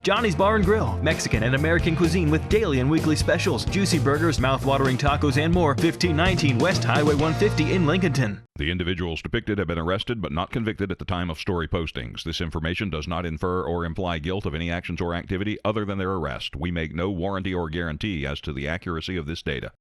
Johnny's Bar and Grill, Mexican and American cuisine with daily and weekly specials, juicy burgers, mouth-watering tacos, and more. 1519 West Highway 150 in Lincolnton. The individuals depicted have been arrested but not convicted at the time of story postings. This information does not infer or imply guilt of any actions or activity other than their arrest. We make no warranty or guarantee as to the accuracy of this data.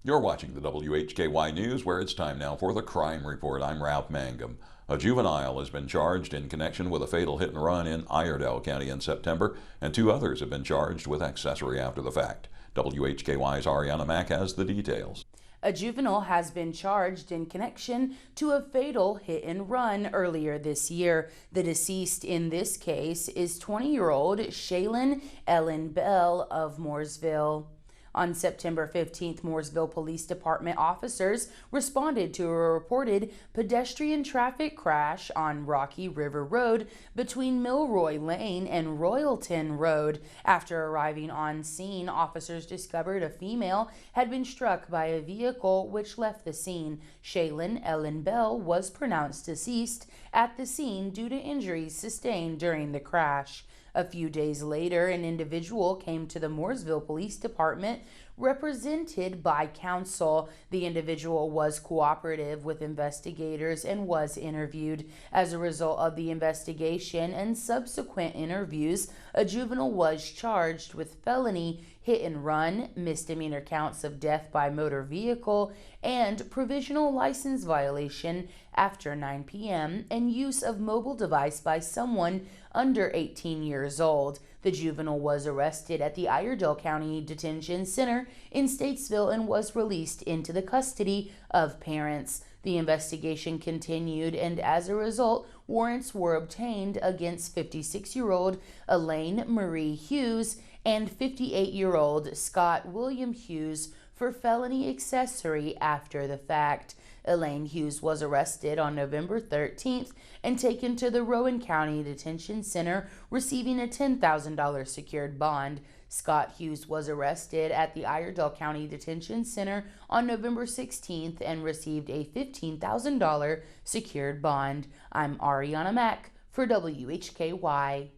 You're watching the WHKY News, where it's time now for the Crime Report. I'm Ralph Mangum. A juvenile has been charged in connection with a fatal hit and run in Iredell County in September, and 2 others have been charged with accessory after the fact. WHKY's Arianna Mack has the details. A juvenile has been charged in connection to a fatal hit and run earlier this year. The deceased in this case is 20-year-old Shaelyn Ellen Ball of Mooresville. On September 15th, Mooresville Police Department officers responded to a reported pedestrian traffic crash on Rocky River Road between Milroy Lane and Royalton Road. After arriving on scene, officers discovered a female had been struck by a vehicle which left the scene. Shaelyn Ellen Ball was pronounced deceased at the scene due to injuries sustained during the crash. A few days later, an individual came to the Mooresville Police Department represented by counsel. The individual was cooperative with investigators and was interviewed. As a result of the investigation and subsequent interviews, a juvenile was charged with felony hit and run, misdemeanor counts of death by motor vehicle, and provisional license violation after 9 p.m. and use of mobile device by someone under 18 years old. The juvenile was arrested at the Iredell County Detention Center in Statesville and was released into the custody of parents. The investigation continued, and as a result, warrants were obtained against 56-year-old Elaine Marie Hughes and 58-year-old Scott William Hughes for felony accessory after the fact. Elaine Hughes was arrested on November 13th and taken to the Rowan County Detention Center, receiving a $10,000 secured bond. Scott Hughes was arrested at the Iredell County Detention Center on November 16th and received a $15,000 secured bond. I'm Arianna Mack for WHKY.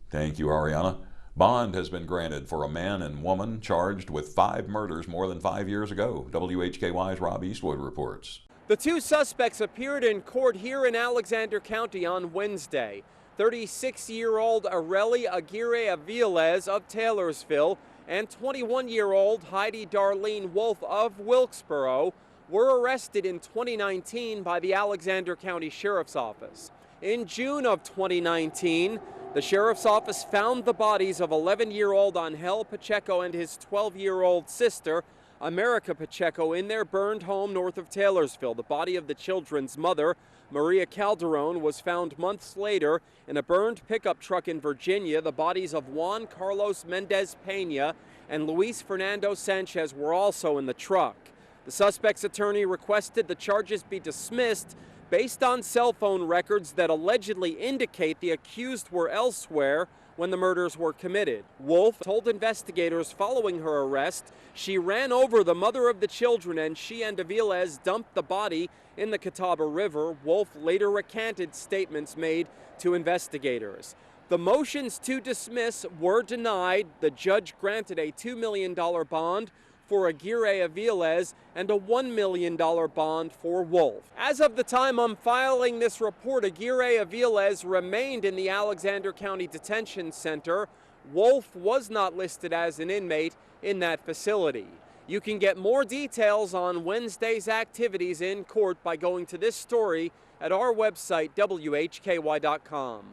Thank you, Arianna. Bond has been granted for a man and woman charged with 5 murders more than 5 years ago. WHKY's Rob Eastwood reports. The 2 suspects appeared in court here in Alexander County on Wednesday. 36-year-old Areli Aguirre Aviles of Taylorsville and 21-year-old Heidi Darlene Wolf of Wilkesboro were arrested in 2019 by the Alexander County Sheriff's Office. In June of 2019, the Sheriff's Office found the bodies of 11-year-old Angel Pacheco and his 12-year-old sister, America Pacheco, in their burned home north of Taylorsville. The body of the children's mother, Maria Calderon, was found months later in a burned pickup truck in Virginia. The bodies of Juan Carlos Mendez Pena and Luis Fernando Sanchez were also in the truck. The suspect's attorney requested the charges be dismissed based on cell phone records that allegedly indicate the accused were elsewhere when the murders were committed. Wolf told investigators following her arrest she ran over the mother of the children and she and Aviles dumped the body in the Catawba River. Wolf later recanted statements made to investigators. The motions to dismiss were denied. The judge granted a $2 million bond for Aguirre Aviles and a $1 million bond for Wolf. As of the time I'm filing this report, Aguirre Aviles remained in the Alexander County Detention Center. Wolf was not listed as an inmate in that facility. You can get more details on Wednesday's activities in court by going to this story at our website, WHKY.com.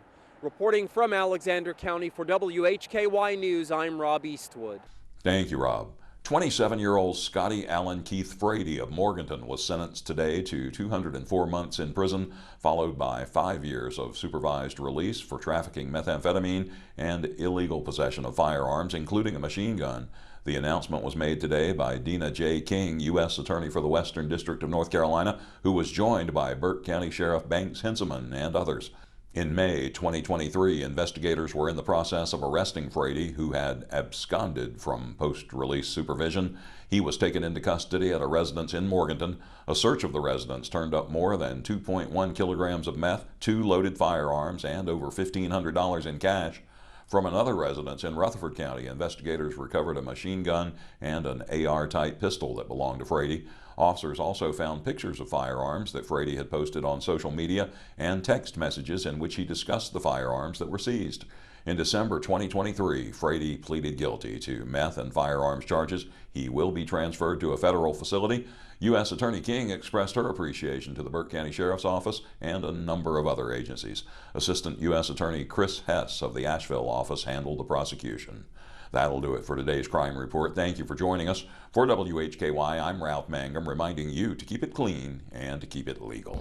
Reporting from Alexander County for WHKY News, I'm Rob Eastwood. Thank you, Rob. 27-year-old Scottie Alan Keith Frady of Morganton was sentenced today to 204 months in prison, followed by 5 years of supervised release for trafficking methamphetamine and illegal possession of firearms, including a machine gun. The announcement was made today by Dina J. King, U.S. Attorney for the Western District of North Carolina, who was joined by Burke County Sheriff Banks Henseman and others. In May 2023, investigators were in the process of arresting Frady, who had absconded from post-release supervision. He was taken into custody at a residence in Morganton. A search of the residence turned up more than 2.1 kilograms of meth, 2 loaded firearms, and over $1,500 in cash. From another residence in Rutherford County, investigators recovered a machine gun and an AR-type pistol that belonged to Frady. Officers also found pictures of firearms that Frady had posted on social media and text messages in which he discussed the firearms that were seized. In December 2023, Frady pleaded guilty to meth and firearms charges. He will be transferred to a federal facility. U.S. Attorney King expressed her appreciation to the Burke County Sheriff's Office and a number of other agencies. Assistant U.S. Attorney Chris Hess of the Asheville office handled the prosecution. That'll do it for today's Crime Report. Thank you for joining us. For WHKY, I'm Ralph Mangum, reminding you to keep it clean and to keep it legal.